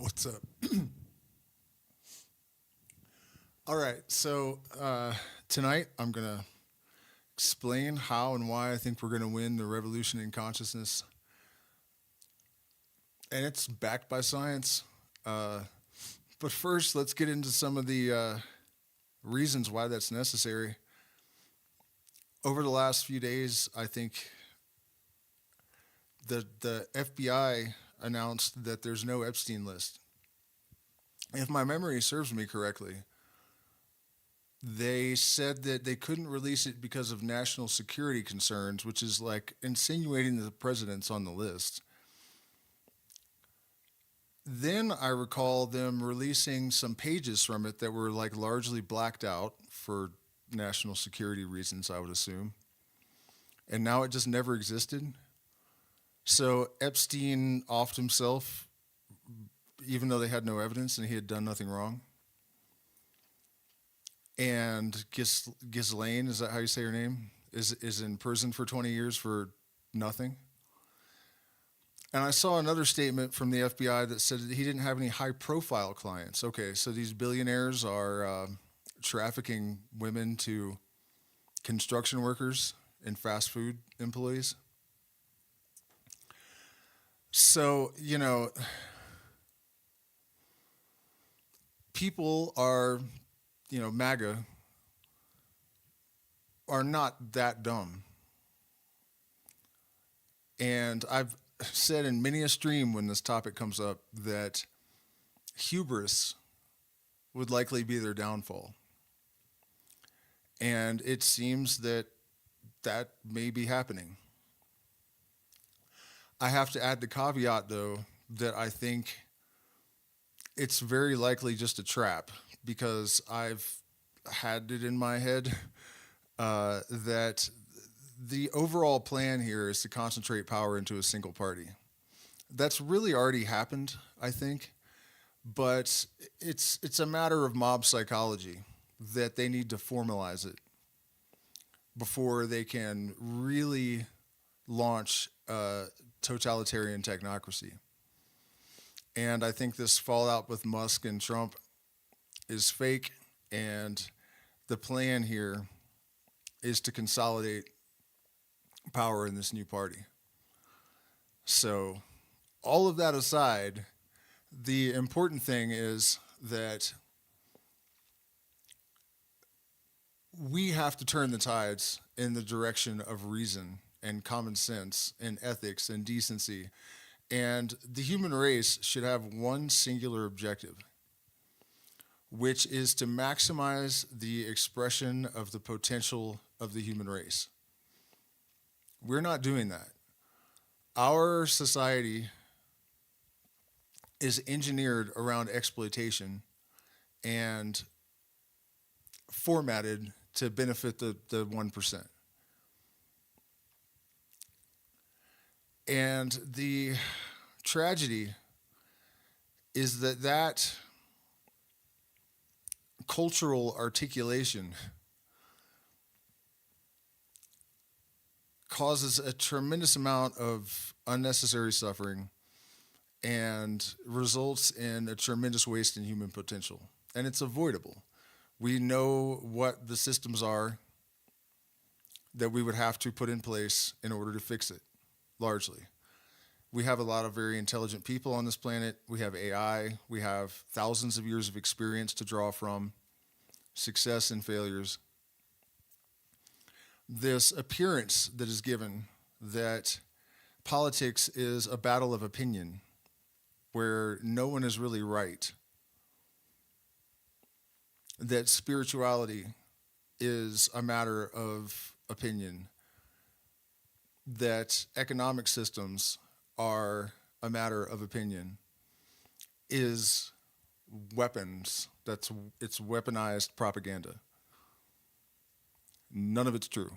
What's up? All right, so tonight I'm going to explain how and why I think we're going to win the revolution in consciousness. And it's backed by science. But first, let's get into some of the reasons why that's necessary. Over the last few days, I think the FBI announced that there's no Epstein list. If my memory serves me correctly, they said that they couldn't release it because of national security concerns, which is like insinuating that the president's on the list. Then I recall them releasing some pages from it that were like largely blacked out for national security reasons, I would assume. And now it just never existed. So Epstein offed himself, even though they had no evidence and he had done nothing wrong. And Ghislaine, is that how you say her name? Is in prison for 20 years for nothing. And I saw another statement from the FBI that said that he didn't have any high-profile clients. Okay, so these billionaires are trafficking women to construction workers and fast food employees. So, people are, MAGA, are not that dumb. And I've said in many a stream when this topic comes up that hubris would likely be their downfall. And it seems that that may be happening. I have to add the caveat, though, that I think it's very likely just a trap, because I've had it in my head that the overall plan here is to concentrate power into a single party. That's really already happened, I think, but it's a matter of mob psychology that they need to formalize it before they can really launch totalitarian technocracy. And I think this fallout with Musk and Trump is fake, and the plan here is to consolidate power in this new party. So, all of that aside, the important thing is that we have to turn the tides in the direction of reason and common sense and ethics and decency. And the human race should have one singular objective, which is to maximize the expression of the potential of the human race. We're not doing that. Our society is engineered around exploitation and formatted to benefit the 1%. And the tragedy is that cultural articulation causes a tremendous amount of unnecessary suffering and results in a tremendous waste in human potential. And it's avoidable. We know what the systems are that we would have to put in place in order to fix it, largely. We have a lot of very intelligent people on this planet. We have AI. We have thousands of years of experience to draw from, success and failures. This appearance that is given that politics is a battle of opinion where no one is really right, that spirituality is a matter of opinion, that economic systems are a matter of opinion, is weapons. It's weaponized propaganda. None of it's true.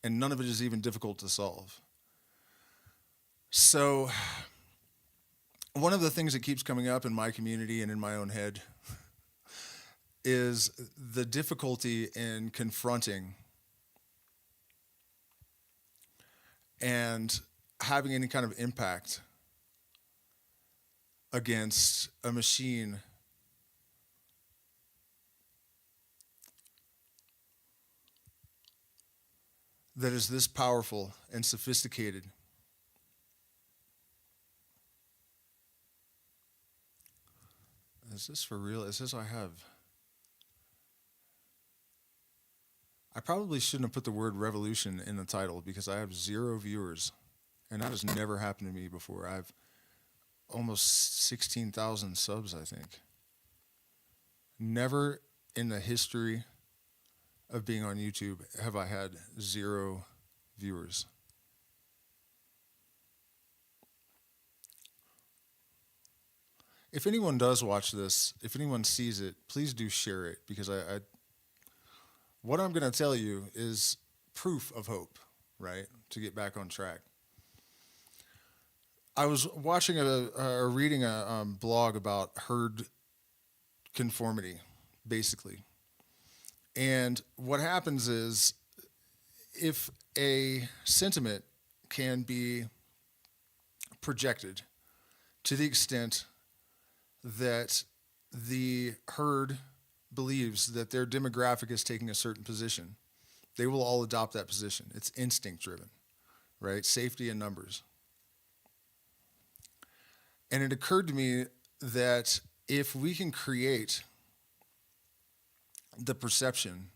And none of it is even difficult to solve. So, one of the things that keeps coming up in my community and in my own head is the difficulty in confronting and having any kind of impact against a machine that is this powerful and sophisticated. Is this for real? It says I probably shouldn't have put the word revolution in the title because I have 0 viewers. And that has never happened to me before. I have almost 16,000 subs, I think. Never in the history of being on YouTube have I had 0 viewers. If anyone does watch this, if anyone sees it, please do share it because what I'm going to tell you is proof of hope, right? To get back on track. I was watching or reading a blog about herd conformity, basically. And what happens is if a sentiment can be projected to the extent that the herd believes that their demographic is taking a certain position, they will all adopt that position. It's instinct driven, right? Safety in numbers. And it occurred to me that if we can create the perception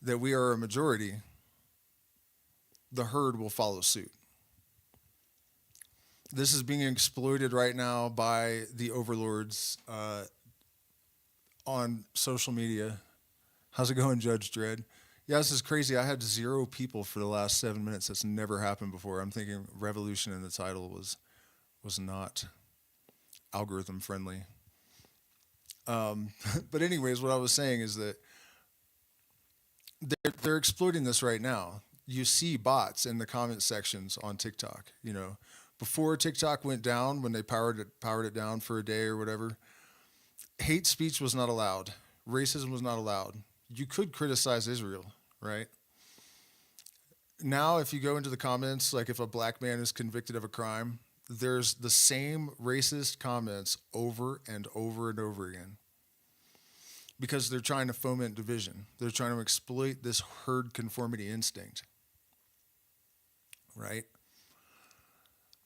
that we are a majority, the herd will follow suit. This is being exploited right now by the overlords on social media. How's it going, Judge Dredd? Yeah, this is crazy. I had 0 people for the last 7 minutes. That's never happened before. I'm thinking revolution in the title was not algorithm friendly. But anyways, what I was saying is that they're exploiting this right now. You see bots in the comment sections on TikTok. You know, before TikTok went down, when they powered it down for a day or whatever, hate speech was not allowed. Racism was not allowed. You could criticize Israel, right? Now, if you go into the comments, like if a black man is convicted of a crime, there's the same racist comments over and over and over again because they're trying to foment division. They're trying to exploit this herd conformity instinct, right?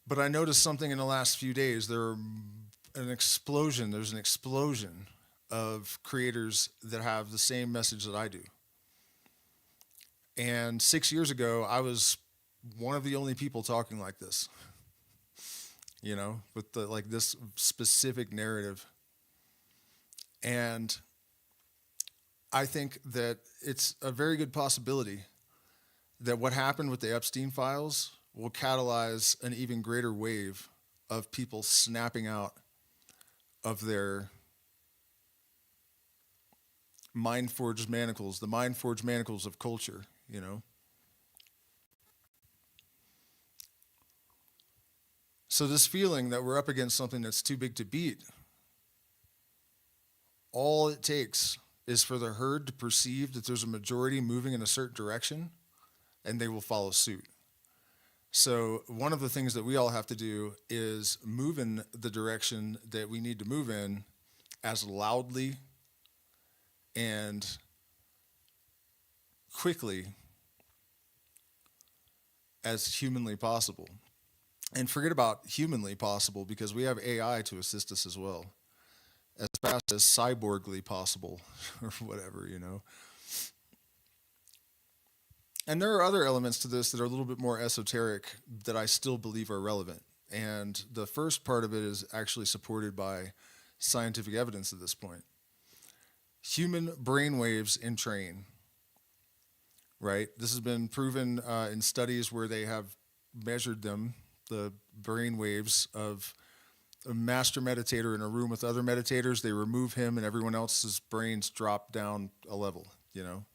But I noticed something in the last few days. There's an explosion of creators that have the same message that I do. And 6 years ago, I was one of the only people talking like this, you know, with this specific narrative. And I think that it's a very good possibility that what happened with the Epstein files will catalyze an even greater wave of people snapping out of their mind-forged manacles, the mind-forged manacles of culture, you know. So this feeling that we're up against something that's too big to beat, all it takes is for the herd to perceive that there's a majority moving in a certain direction, and they will follow suit. So one of the things that we all have to do is move in the direction that we need to move in as loudly and quickly as humanly possible. And forget about humanly possible because we have AI to assist us as well. As fast as cyborgly possible or whatever, you know. And there are other elements to this that are a little bit more esoteric that I still believe are relevant. And the first part of it is actually supported by scientific evidence at this point. Human brain waves entrain, right? This has been proven in studies where they have measured them, the brain waves of a master meditator in a room with other meditators. They remove him and everyone else's brains drop down a level, you know?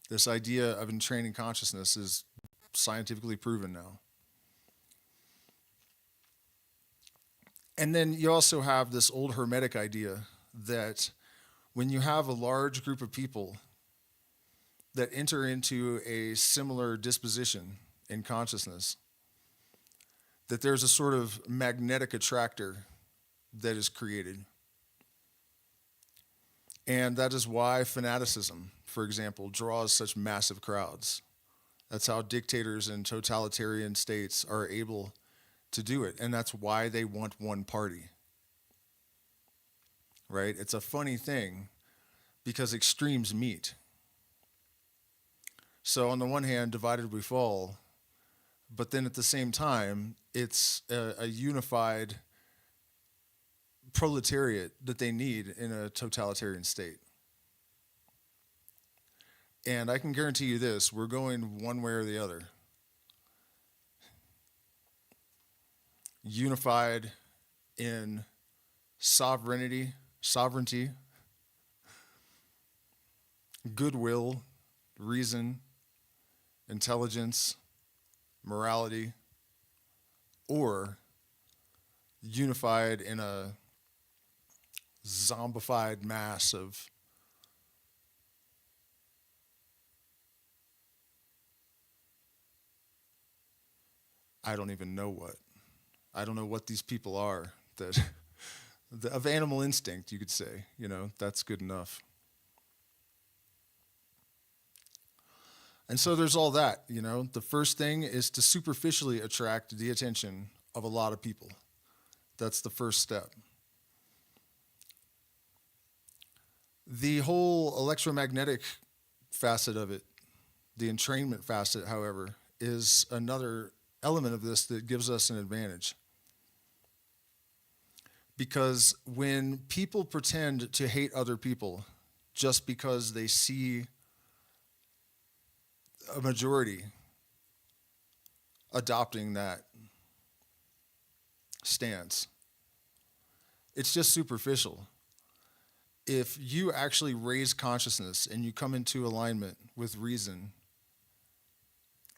This idea of entraining consciousness is scientifically proven now. And then you also have this old Hermetic idea that when you have a large group of people that enter into a similar disposition in consciousness, that there's a sort of magnetic attractor that is created. And that is why fanaticism, for example, draws such massive crowds. That's how dictators and totalitarian states are able to do it. And that's why they want one party, right? It's a funny thing because extremes meet. So, on the one hand, divided we fall, but then at the same time, it's a unified proletariat that they need in a totalitarian state. And I can guarantee you this, we're going one way or the other. Unified in sovereignty, goodwill, reason, intelligence, morality, or unified in a zombified mass of I don't even know what. I don't know what these people are that of animal instinct, you could say, that's good enough. And so there's all that, The first thing is to superficially attract the attention of a lot of people. That's the first step. The whole electromagnetic facet of it, the entrainment facet, however, is another element of this that gives us an advantage. Because when people pretend to hate other people just because they see a majority adopting that stance, it's just superficial. If you actually raise consciousness and you come into alignment with reason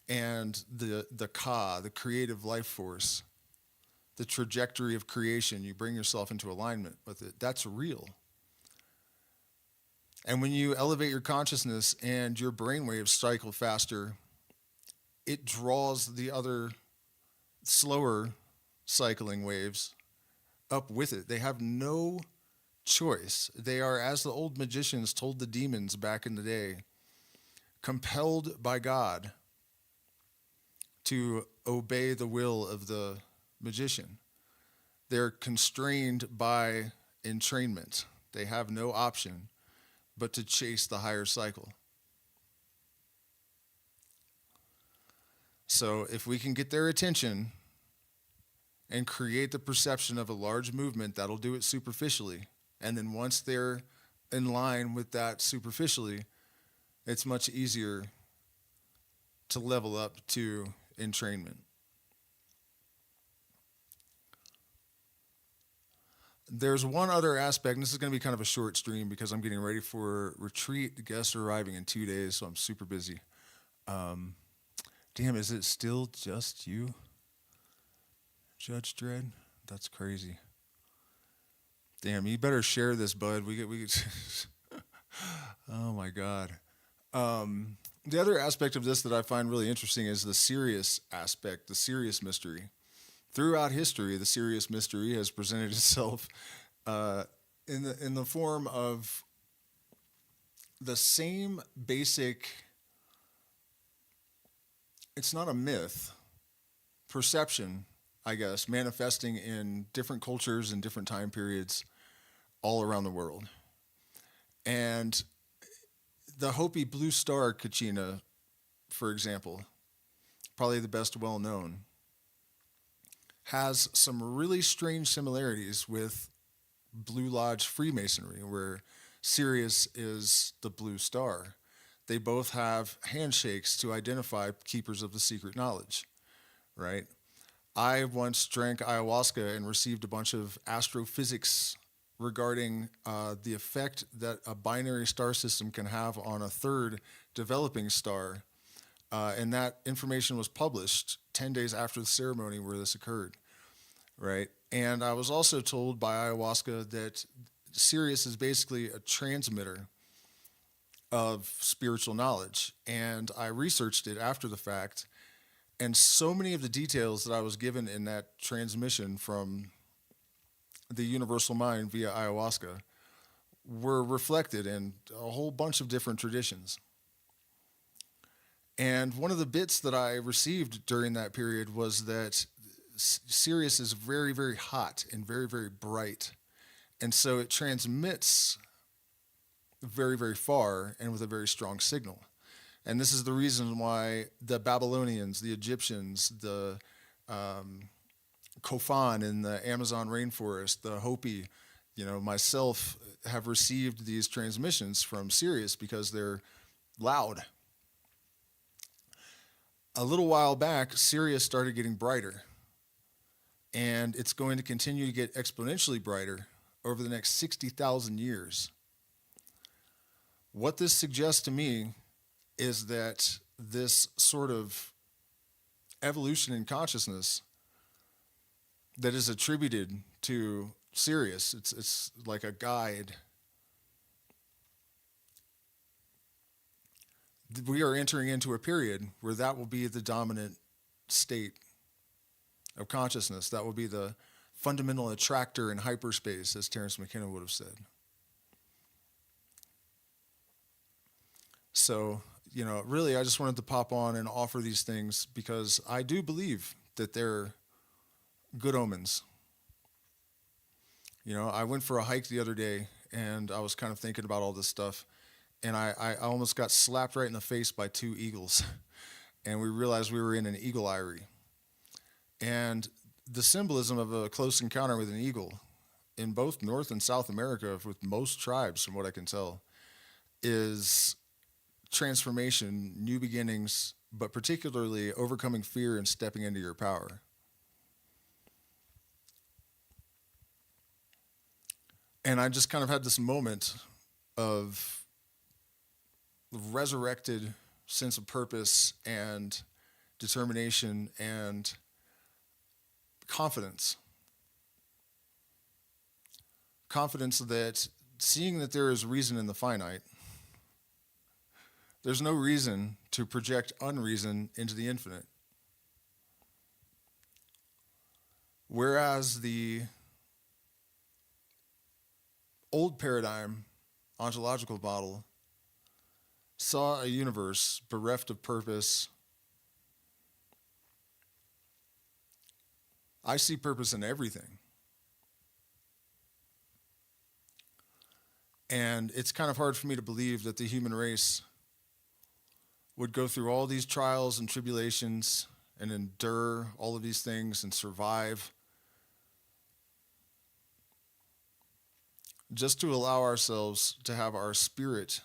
and the ka, the creative life force, the trajectory of creation, you bring yourself into alignment with it, that's real. And when you elevate your consciousness and your brainwaves cycle faster, it draws the other slower cycling waves up with it. They have no choice. They are, as the old magicians told the demons back in the day, compelled by God to obey the will of the magician. They're constrained by entrainment. They have no option but to chase the higher cycle. So if we can get their attention and create the perception of a large movement, that'll do it superficially. And then once they're in line with that superficially, it's much easier to level up to entrainment. There's one other aspect, and this is going to be kind of a short stream because I'm getting ready for retreat. Guests are arriving in 2 days, so I'm super busy. Damn, is it still just you, Judge Dredd? That's crazy. Damn, you better share this, bud. We get oh my God. The other aspect of this that I find really interesting is the SIrius aspect, the SIrius Mystery. Throughout history, the SIrius Mystery has presented itself in the form of the same basic, it's not a myth, perception, I guess, manifesting in different cultures and different time periods all around the world. And the Hopi Blue Star Kachina, for example, probably the best well-known, has some really strange similarities with Blue Lodge Freemasonry, where Sirius is the blue star. They both have handshakes to identify keepers of the secret knowledge, right? I once drank ayahuasca and received a bunch of astrophysics regarding the effect that a binary star system can have on a third developing star. And that information was published 10 days after the ceremony where this occurred, right? And I was also told by ayahuasca that Sirius is basically a transmitter of spiritual knowledge. And I researched it after the fact, And so many of the details that I was given in that transmission from the universal mind via ayahuasca were reflected in a whole bunch of different traditions. And one of the bits that I received during that period was that Sirius is very, very hot and very, very bright. And so it transmits very, very far and with a very strong signal. And this is the reason why the Babylonians, the Egyptians, the Kofan in the Amazon rainforest, the Hopi, myself have received these transmissions from Sirius because they're loud. A little while back, Sirius started getting brighter, and it's going to continue to get exponentially brighter over the next 60,000 years. What this suggests to me is that this sort of evolution in consciousness that is attributed to Sirius, it's like a guide. We are entering into a period where that will be the dominant state of consciousness. That will be the fundamental attractor in hyperspace, as Terence McKenna would have said. So, really, I just wanted to pop on and offer these things because I do believe that they're good omens. I went for a hike the other day, and I was kind of thinking about all this stuff, and I almost got slapped right in the face by two eagles, and we realized we were in an eagle eyrie. And the symbolism of a close encounter with an eagle in both North and South America, with most tribes, from what I can tell, is transformation, new beginnings, but particularly overcoming fear and stepping into your power. And I just kind of had this moment of resurrected sense of purpose and determination and confidence. Confidence that seeing that there is reason in the finite, there's no reason to project unreason into the infinite. Whereas the old paradigm, ontological model, saw a universe bereft of purpose, I see purpose in everything. And it's kind of hard for me to believe that the human race would go through all these trials and tribulations and endure all of these things and survive just to allow ourselves to have our spirit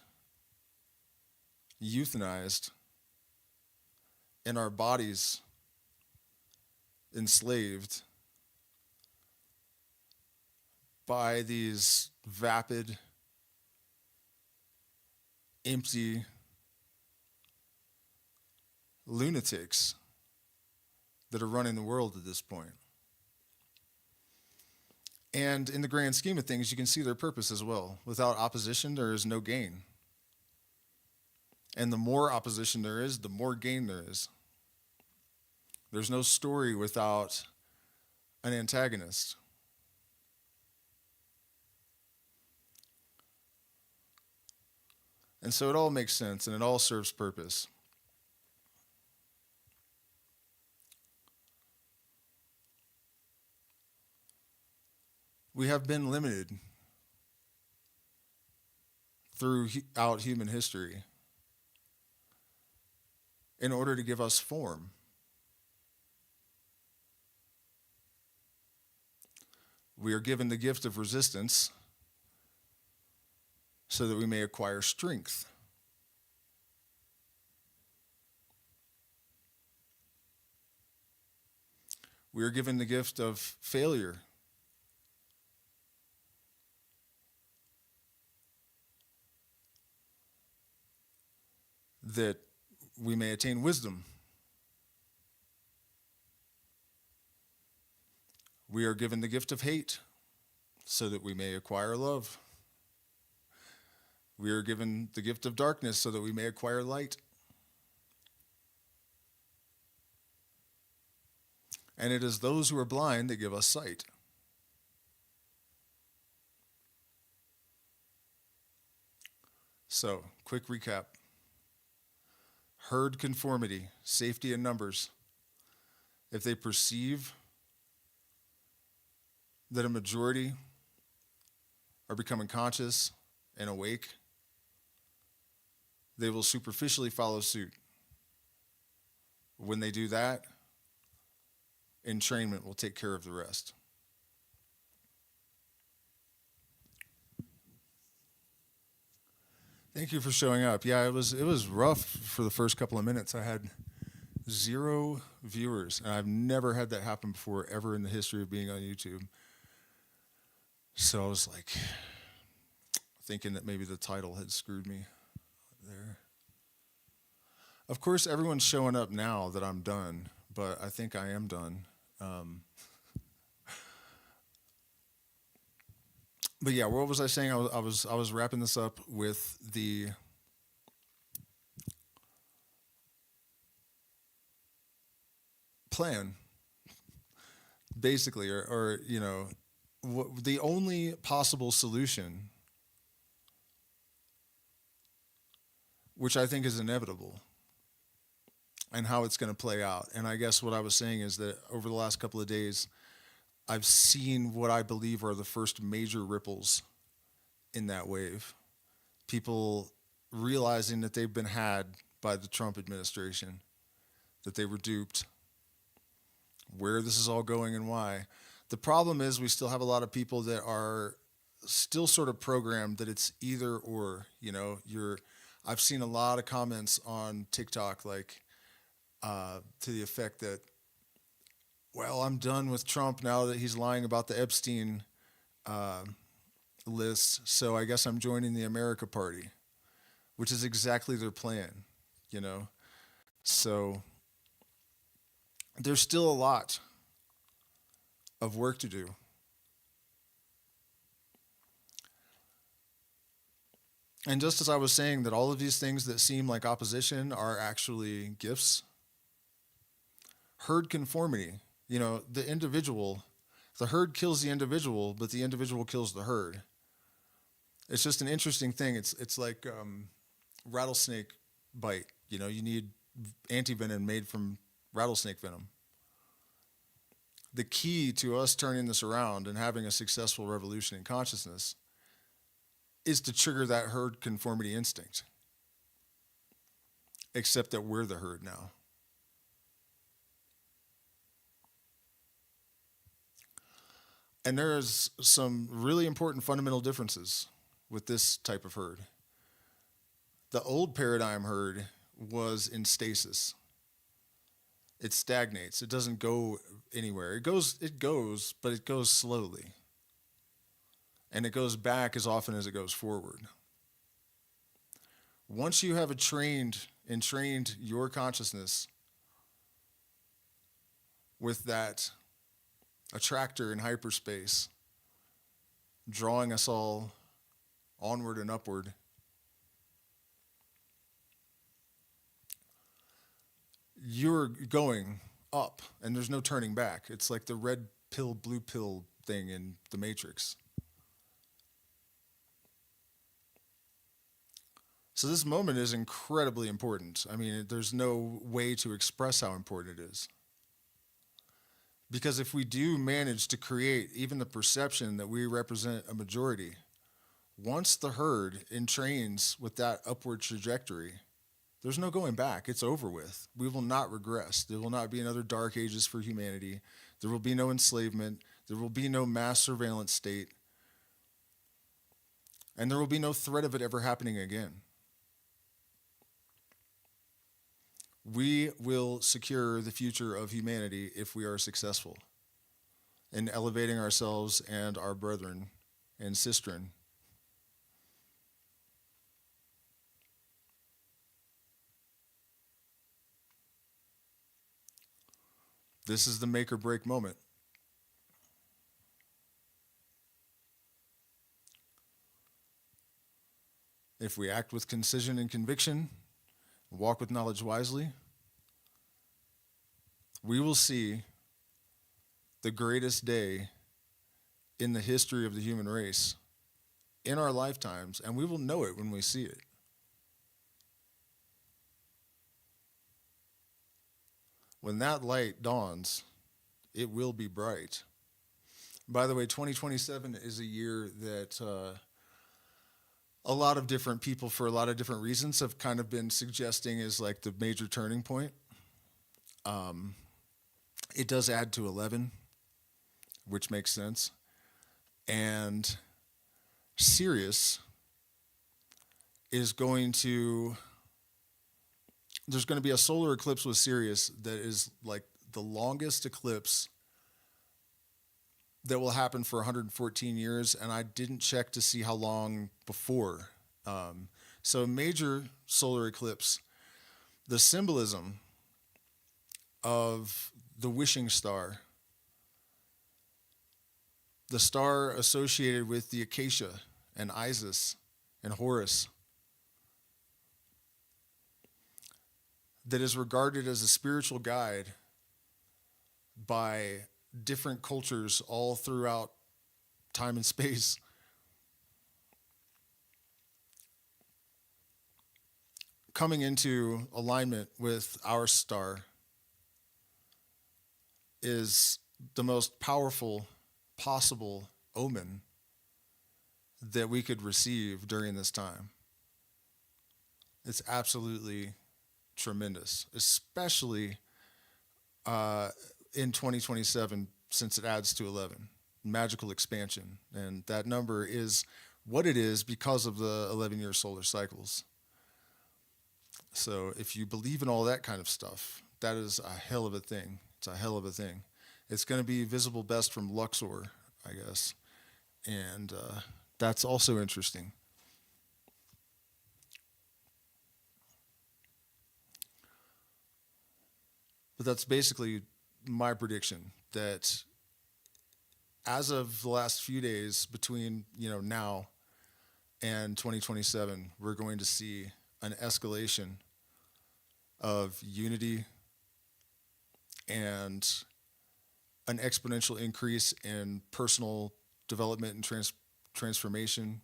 euthanized and our bodies enslaved by these vapid, empty lunatics that are running the world at this point. And in the grand scheme of things, you can see their purpose as well. Without opposition, there is no gain. And the more opposition there is, the more gain there is. There's no story without an antagonist. And so it all makes sense, and it all serves purpose. We have been limited throughout human history in order to give us form. We are given the gift of resistance so that we may acquire strength. We are given the gift of failure that we may attain wisdom. We are given the gift of hate so that we may acquire love. We are given the gift of darkness so that we may acquire light. And it is those who are blind that give us sight. So, quick recap. Herd conformity, safety in numbers. If they perceive that a majority are becoming conscious and awake, they will superficially follow suit. When they do that, entrainment will take care of the rest. Thank you for showing up. Yeah, it was rough for the first couple of minutes. I had 0 viewers, and I've never had that happen before, ever in the history of being on YouTube. So I was like thinking that maybe the title had screwed me there. Of course, everyone's showing up now that I'm done, but I think I am done. But yeah, what was I saying? I was wrapping this up with the plan, basically, or you know, the only possible solution, which I think is inevitable, and how it's going to play out. And I guess what I was saying is that over the last couple of days, I've seen what I believe are the first major ripples in that wave. People realizing that they've been had by the Trump administration, that they were duped, where this is all going and why. The problem is we still have a lot of people that are still sort of programmed that it's either or. You know, I've seen a lot of comments on TikTok like to the effect that, well, I'm done with Trump now that he's lying about the Epstein list, so I guess I'm joining the America Party, which is exactly their plan, you know? So there's still a lot of work to do. And just as I was saying that all of these things that seem like opposition are actually gifts, herd conformity, you know, the herd kills the individual, but the individual kills the herd. It's just an interesting thing. It's like rattlesnake bite. You know, you need antivenom made from rattlesnake venom. The key to us turning this around and having a successful revolution in consciousness is to trigger that herd conformity instinct. Except that we're the herd now. And there's some really important fundamental differences with this type of herd. The old paradigm herd was in stasis. It stagnates. It doesn't go anywhere. It goes, but it goes slowly. And it goes back as often as it goes forward. Once you have entrained your consciousness with that attractor in hyperspace, drawing us all onward and upward, you're going up, and there's no turning back. It's like the red pill, blue pill thing in the Matrix. So this moment is incredibly important. I mean, there's no way to express how important it is. Because if we do manage to create even the perception that we represent a majority, once the herd entrains with that upward trajectory, there's no going back. It's over with. We will not regress. There will not be another dark ages for humanity. There will be no enslavement. There will be no mass surveillance state. And there will be no threat of it ever happening again. We will secure the future of humanity if we are successful in elevating ourselves and our brethren and sistren. This is the make or break moment. If we act with concision and conviction, walk with knowledge wisely, we will see the greatest day in the history of the human race in our lifetimes, and we will know it when we see it. When that light dawns, it will be bright. By the way, 2027 is a year that a lot of different people, for a lot of different reasons, have kind of been suggesting is like the major turning point. It does add to 11, which makes sense. And SIrius is going to, there's going to be a solar eclipse with SIrius that is like the longest eclipse that will happen for 114 years, and I didn't check to see how long before. So a major solar eclipse, the symbolism of the wishing star, the star associated with the acacia and Isis and Horus, that is regarded as a spiritual guide by different cultures all throughout time and space. Coming into alignment with our star is the most powerful possible omen that we could receive during this time. It's absolutely tremendous, especially in 2027, since it adds to 11, magical expansion. And that number is what it is because of the 11-year solar cycles. So if you believe in all that kind of stuff, that is a hell of a thing. It's a hell of a thing. It's going to be visible best from Luxor, I guess. And that's also interesting. But that's basically my prediction, that as of the last few days between, now and 2027, we're going to see an escalation of unity and an exponential increase in personal development and transformation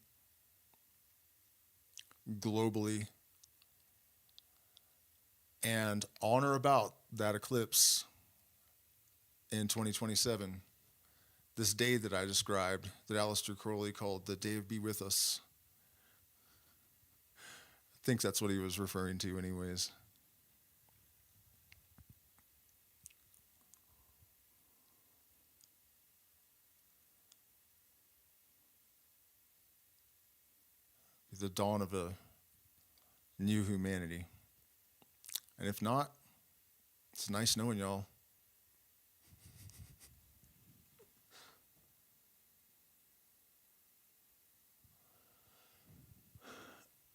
globally. And on or about that eclipse in 2027, this day that I described, that Aleister Crowley called the Day of Be With Us. I think that's what he was referring to anyways. The dawn of a new humanity. And if not, it's nice knowing y'all.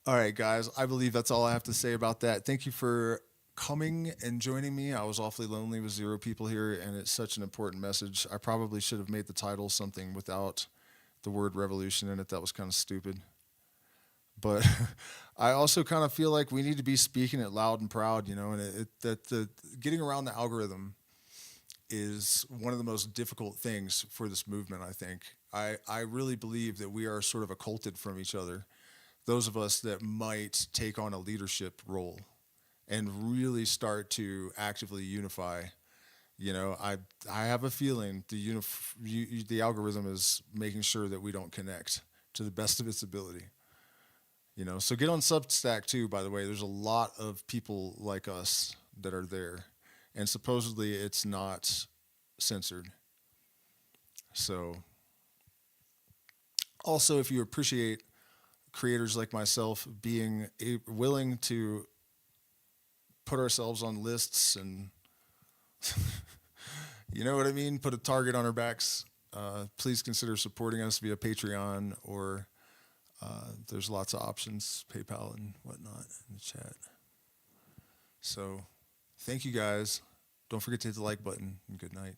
All right, guys, I believe that's all I have to say about that. Thank you for coming and joining me. I was awfully lonely with 0 people here, and it's such an important message. I probably should have made the title something without the word revolution in it. That was kind of stupid. But I also kind of feel like we need to be speaking it loud and proud, and that getting around the algorithm is one of the most difficult things for this movement, I think. I really believe that we are sort of occulted from each other, those of us that might take on a leadership role and really start to actively unify. I have a feeling the algorithm is making sure that we don't connect to the best of its ability. So get on Substack too, by the way. There's a lot of people like us that are there, and supposedly it's not censored. So also, if you appreciate creators like myself being willing to put ourselves on lists and you know what I mean, put a target on our backs, please consider supporting us via Patreon, or there's lots of options, PayPal and whatnot in the chat. So thank you guys. Don't forget to hit the like button, and good night.